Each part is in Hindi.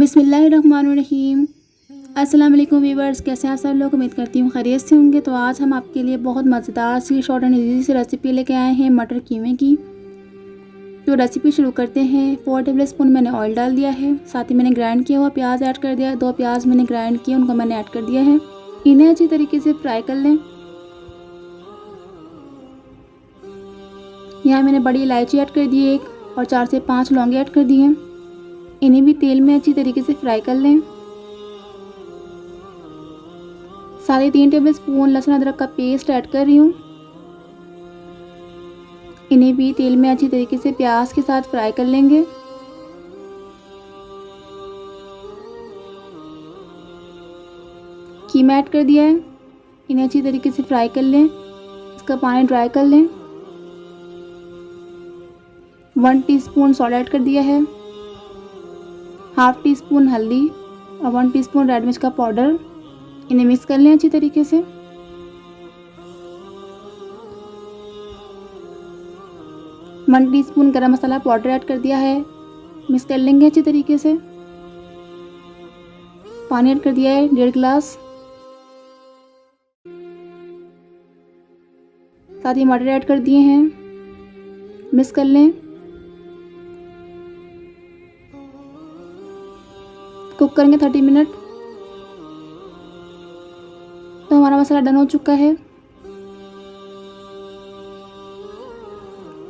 बिस्मिल्लाहिर्रहमानिर्रहीम। अस्सलाम वालेकुम वीवर्स, कैसे हैं आप सब लोग। उम्मीद करती हूँ खैरियत से होंगे। तो आज हम आपके लिए बहुत मज़ेदार सी शॉर्ट एंड इजी सी रेसिपी लेके आए हैं मटर कीमे की। तो रेसिपी शुरू करते हैं। 4 टेबल स्पून मैंने ऑयल डाल दिया है। साथ ही मैंने ग्राइंड किया हुआ प्याज ऐड कर दिया है। 2 प्याज मैंने ग्राइंड किए, उनको मैंने ऐड कर दिया है। इन्हें अच्छी तरीके से फ्राई कर लें। यहाँ मैंने बड़ी इलायची ऐड कर दी है एक, और 4 से 5 लौंगे ऐड कर दी हैं। इन्हें भी तेल में अच्छी तरीके से फ्राई कर लें। 3.5 टेबल स्पून लहसुन अदरक का पेस्ट ऐड कर रही हूँ। इन्हें भी तेल में अच्छी तरीके से प्याज के साथ फ्राई कर लेंगे। कीमा ऐड कर दिया है, इन्हें अच्छी तरीके से फ्राई कर लें। इसका पानी ड्राई कर लें। 1 टीस्पून सॉल्ट ऐड कर दिया है, हाफ टी स्पून हल्दी और 1 टीस्पून रेड मिर्च का पाउडर। इन्हें मिक्स कर लें अच्छी तरीके से। वन टीस्पून गरम मसाला पाउडर ऐड कर दिया है, मिक्स कर लेंगे अच्छी तरीके से। पानी ऐड कर दिया है 1.5 गिलास। साथ ही मटर ऐड कर दिए हैं, मिक्स कर लें। कुक करेंगे 30 मिनट। तो हमारा मसाला डन हो चुका है।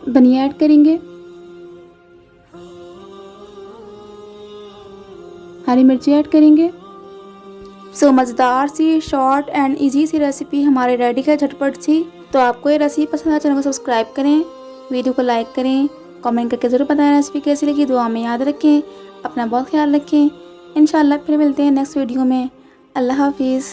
धनिया ऐड करेंगे, हरी मिर्ची ऐड करेंगे। सो मज़ेदार सी शॉर्ट एंड इजी सी रेसिपी हमारी रेडी है, झटपट सी। तो आपको ये रेसिपी पसंद है, चैनल को सब्सक्राइब करें, वीडियो को लाइक करें, कमेंट करके ज़रूर बताएं रेसिपी कैसी लगी। दुआ में याद रखें, अपना बहुत ख्याल रखें। इंशाल्लाह फिर मिलते हैं नेक्स्ट वीडियो में। अल्लाह हाफिज़।